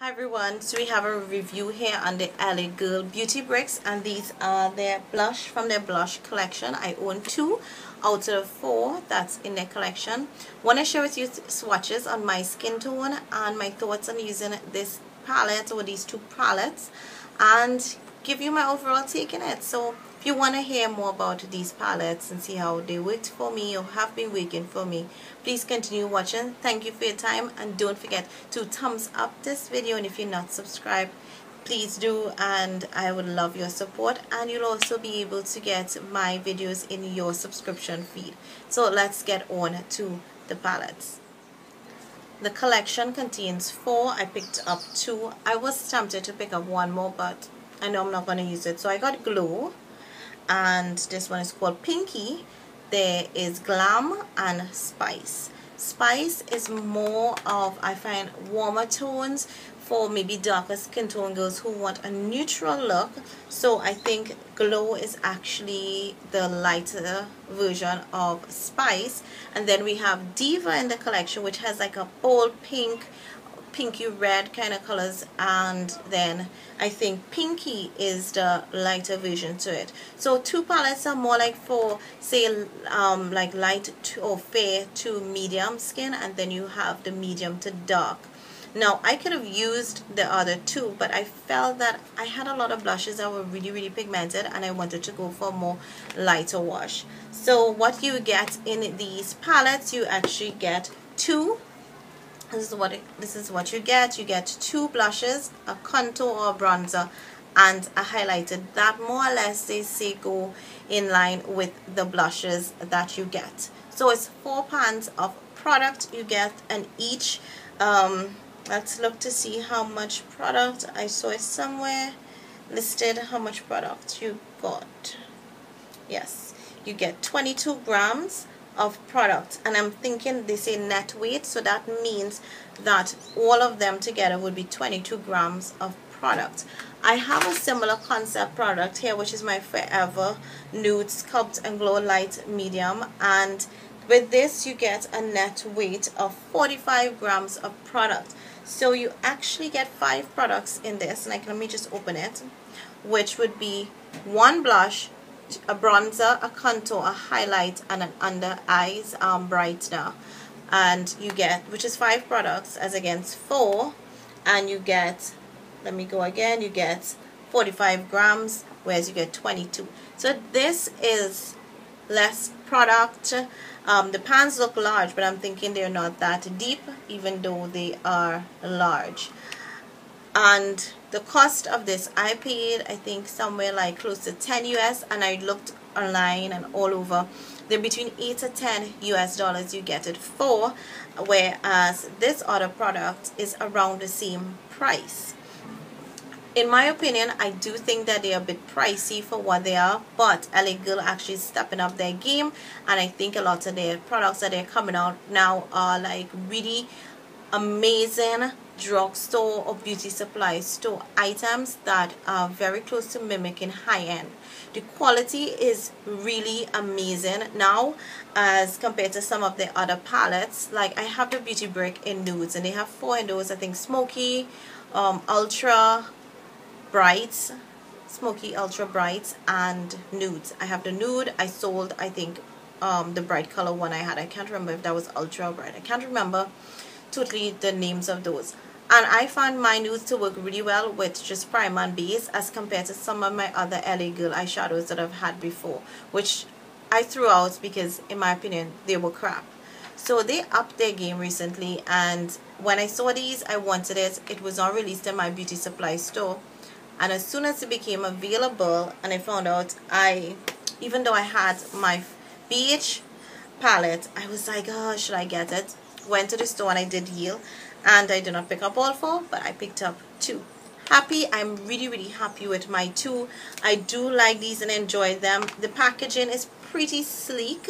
Hi everyone, so we have a review here on the LA Girl Beauty Bricks, and these are their blush from their blush collection. I own 2 out of 4 that's in their collection. Want to share with you swatches on my skin tone and my thoughts on using this palette or these 2 palettes, and give you my overall take in it. So if you want to hear more about these palettes and see how they worked for me or have been working for me, please continue watching. Thank you for your time, and don't forget to thumbs up this video, and if you're not subscribed, please do, and I would love your support. And you'll also be able to get my videos in your subscription feed. So let's get on to the palettes. The collection contains 4. I picked up 2. I was tempted to pick up 1 more, but I know I'm not going to use it, so I got Glow, and this one is called Pinky. There is Glam and Spice. Spice is more of, I find, warmer tones for maybe darker skin tone girls who want a neutral look. So I think Glow is actually the lighter version of Spice. And then we have Diva in the collection, which has like a bold pink, pinky red kind of colors, and then I think Pinky is the lighter version to it. So 2 palettes are more like for, say, like light to, or fair to medium skin, and then you have the medium to dark. Now I could have used the other 2, but I felt that I had a lot of blushes that were really pigmented, and I wanted to go for a more lighter wash. So what you get in these palettes, you actually get 2. This is what you get. You get 2 blushes, a contour or a bronzer, and a highlighter. That more or less, they say, go in line with the blushes that you get. So it's 4 pans of product you get, and each let's look to see how much product. I saw it somewhere listed how much product you got. Yes, you get 22 grams of product, and I'm thinking they say net weight, so that means that all of them together would be 22 grams of product. I have a similar concept product here, which is my Forever Nude Sculpt and Glow Light Medium, and with this you get a net weight of 45 grams of product. So you actually get 5 products in this, and let me just open it, which would be 1 blush, a bronzer, a contour, a highlight, and an under eyes brightener. And you get, which is 5 products as against 4, and you get, let me go again, you get 45 grams, whereas you get 22. So this is less product. The pans look large, but I'm thinking they're not that deep, even though they are large. And the cost of this, I paid, I think, somewhere like close to 10 US, and I looked online and all over. They're between 8 to 10 US dollars you get it for, whereas this other product is around the same price. In my opinion, I do think that they are a bit pricey for what they are, but LA Girl actually stepping up their game, and I think a lot of their products that they're coming out now are like really amazing drugstore or beauty supply store items that are very close to mimicking high-end. The quality is really amazing now as compared to some of the other palettes. Like I have the Beauty Brick in nudes, and they have 4 in those. I think Smoky, Ultra Bright, Smoky, Ultra Bright, and Nudes. I have the Nude. I sold, I think, the bright color one I had. I can't remember if that was Ultra Bright. I can't remember totally the names of those. And I found my nudes to work really well with just primer and base as compared to some of my other LA Girl eyeshadows that I've had before, which I threw out because in my opinion they were crap. So they upped their game recently, and when I saw these, I wanted it. It was not released in my beauty supply store, and as soon as it became available and I found out, even though I had my beige palette, I was like, oh, should I get it? Went to the store and I did yield, and I did not pick up all 4, but I picked up 2. Happy. I'm really happy with my 2. I do like these and enjoy them. The packaging is pretty sleek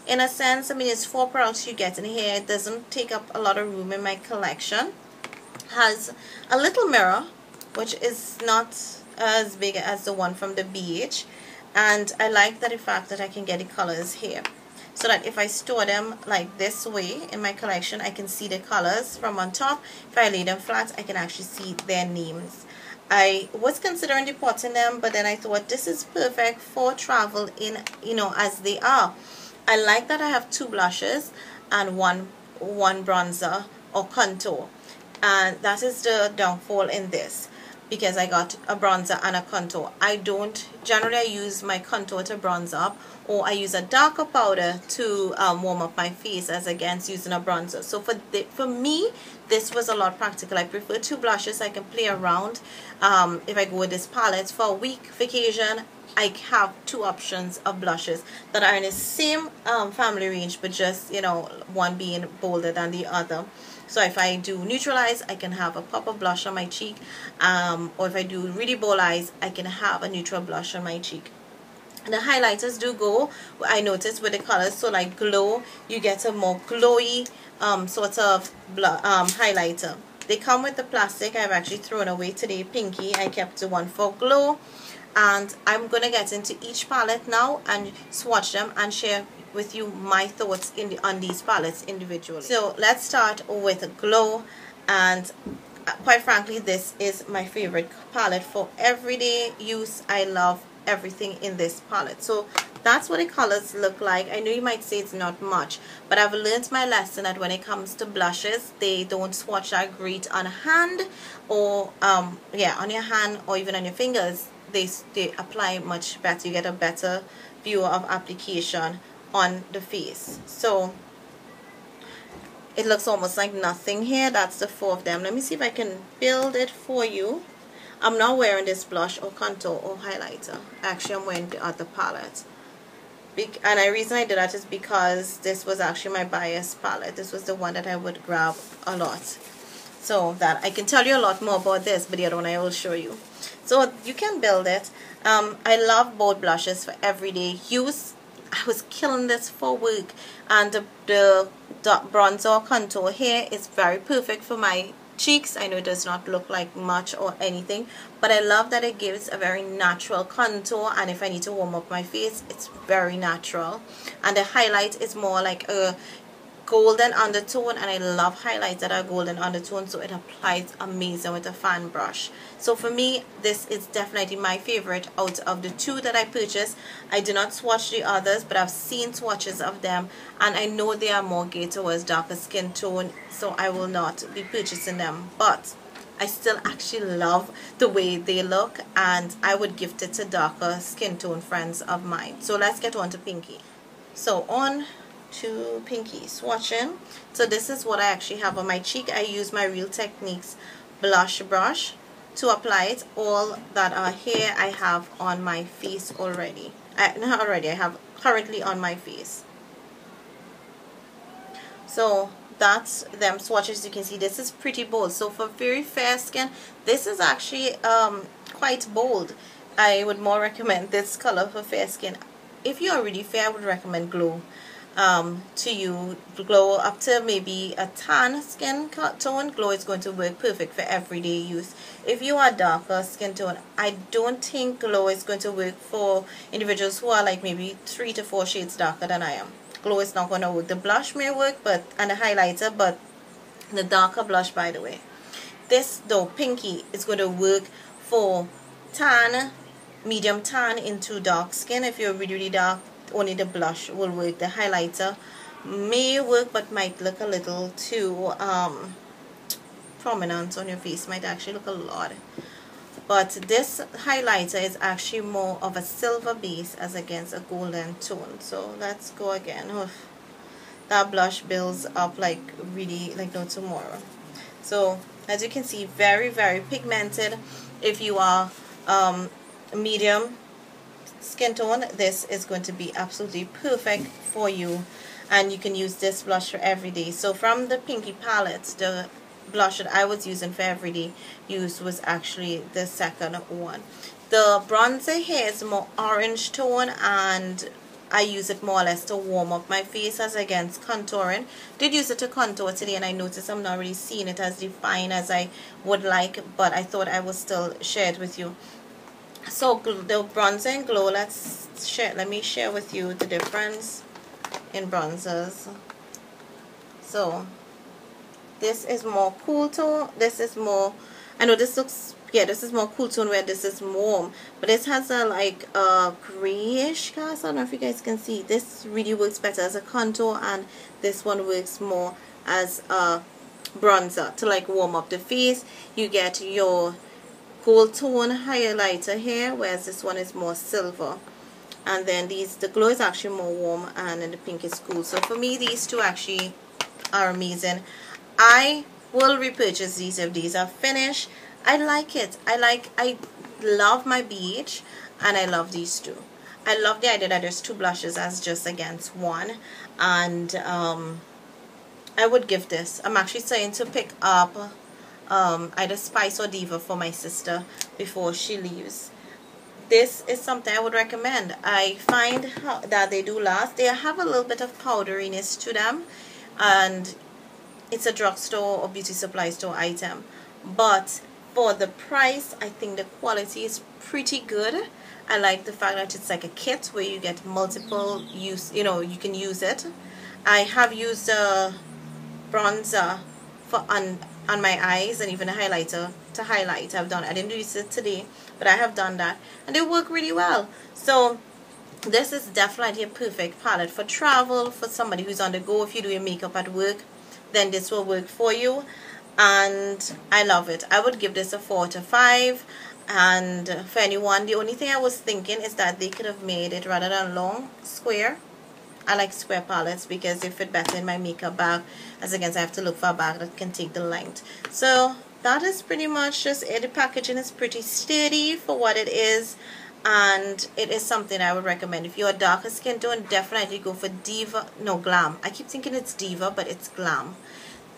in a sense. I mean, it's 4 products you get in here. It doesn't take up a lot of room in my collection. Has a little mirror, which is not as big as the one from the BH, and I like that the fact that I can get the colors here. so that if I store them like this way in my collection, I can see the colors from on top. If I lay them flat, I can actually see their names. I was considering depotting them, but then I thought this is perfect for travel in, you know, as they are. I like that I have 2 blushes and one bronzer or contour, and that is the downfall in this, because I got a bronzer and a contour. I don't generally, I use my contour to bronze up, or I use a darker powder to warm up my face as against using a bronzer. So for me, this was a lot practical. I prefer 2 blushes. I can play around. If I go with this palette for a week vacation, I have 2 options of blushes that are in the same family range, but just, you know, one being bolder than the other. So if I do neutralize, I can have a pop of blush on my cheek, or if I do really bold eyes, I can have a neutral blush on my cheek. The highlighters do go, I noticed, with the colors. So like glow, you get a more glowy sort of highlighter. They come with the plastic. I've actually thrown away today pinky. I kept the one for glow, and I'm gonna get into each palette now and swatch them and share with you my thoughts on these palettes individually. So let's start with glow, and quite frankly, this is my favorite palette for everyday use. I love everything in this palette. So that's what the colors look like. I know you might say it's not much, but I've learned my lesson that when it comes to blushes, they don't swatch that great on hand, or yeah, on your hand or even on your fingers. They apply much better. You get a better view of application on the face. So it looks almost like nothing here. That's the 4 of them. Let me see if I can build it for you. I'm not wearing this blush or contour or highlighter. Actually, I'm wearing the other palette. And the reason I did that is because this was actually my bias palette. This was the one that I would grab a lot. So that I can tell you a lot more about this, but the other one I will show you. So you can build it. I love bold blushes for everyday use. I was killing this for work, and the bronzer or contour here is very perfect for my cheeks. I know it does not look like much or anything, but I love that it gives a very natural contour, and if I need to warm up my face, it's very natural. And the highlight is more like a golden undertone, and I love highlights that are golden undertone, so it applies amazing with a fan brush. So for me, this is definitely my favorite out of the 2 that I purchased. I do not swatch the others, but I've seen swatches of them, and I know they are more geared towards darker skin tone, so I will not be purchasing them. But I still actually love the way they look, and I would gift it to darker skin tone friends of mine. So let's get on to pinky. So on to pinky swatching. So this is what I actually have on my cheek. I use my Real Techniques blush brush to apply it. All that are here I have on my face already. Not already, I have currently on my face. So that's them swatches. You can see this is pretty bold. So for very fair skin, this is actually quite bold. I would more recommend this color for fair skin. If you're really fair, I would recommend glow. To you, glow up to maybe a tan skin tone. Glow is going to work perfect for everyday use. If you are darker skin tone, I don't think glow is going to work for individuals who are like maybe 3 to 4 shades darker than I am. Glow is not going to work. The blush may work, and the highlighter, but the darker blush, by the way. This though, pinky, is going to work for tan, medium tan into dark skin. If you're really, really dark, only the blush will work. The highlighter may work, but might look a little too prominent on your face. Might actually look a lot. But this highlighter is actually more of a silver base as against a golden tone. So let's go again. Oof. That blush builds up like really like no tomorrow. So as you can see, very, very pigmented. If you are medium skin tone, this is going to be absolutely perfect for you, and you can use this blush for everyday. So from the pinky palette, the blush that I was using for everyday use was actually the second one. The bronzer here is more orange tone, and I use it more or less to warm up my face as against contouring. Did use it to contour today, and I noticed I'm not really seeing it as defined as I would like, but I thought I would still share it with you. So the bronzer and glow, let me share with you the difference in bronzers. So this is more cool tone. This is more, I know this looks, yeah, this is more cool tone where this is warm, but this has a like a grayish cast. I don't know if you guys can see. This really works better as a contour, and this one works more as a bronzer to like warm up the face. You get your gold tone highlighter here, whereas this one is more silver. And then the glow is actually more warm, and then the pink is cool. So for me, these two actually are amazing. I will repurchase these if these are finished. I like it. I love my beige, and I love these two. I love the idea that there's two blushes as just against one. And I would give this. I'm actually starting to pick up either Spice or Diva for my sister before she leaves. This is something I would recommend. I find that they do last. They have a little bit of powderiness to them, and it's a drugstore or beauty supply store item, but for the price, I think the quality is pretty good. I like the fact that it's like a kit where you get multiple use, you know, you can use it. I have used a bronzer for on my eyes, and even a highlighter to highlight. I didn't use it today, but I have done that, and they work really well. So this is definitely a perfect palette for travel, for somebody who's on the go. If you're doing makeup at work, then this will work for you, and I love it. I would give this a 4 to 5. And for anyone, the only thing I was thinking is that they could have made it rather than long, square. I like square palettes because they fit better in my makeup bag, as against I have to look for a bag that can take the length. So that is pretty much just it. The packaging is pretty sturdy for what it is, and it is something I would recommend. If you're a darker skin tone, definitely go for Glam. I keep thinking it's Diva, but it's Glam.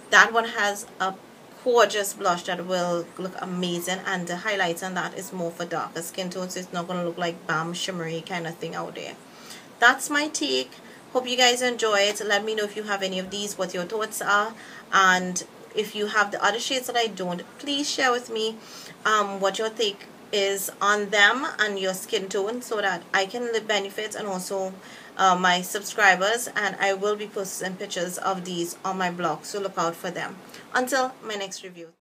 That one has a gorgeous blush that will look amazing, and the highlights on that is more for darker skin tones, so it's not going to look like bam shimmery kind of thing out there. That's my take. Hope you guys enjoy it. Let me know if you have any of these, what your thoughts are, and if you have the other shades that I don't, please share with me what your take is on them and your skin tone, so that I can benefit, and also my subscribers. And I will be posting pictures of these on my blog, so look out for them. Until my next review.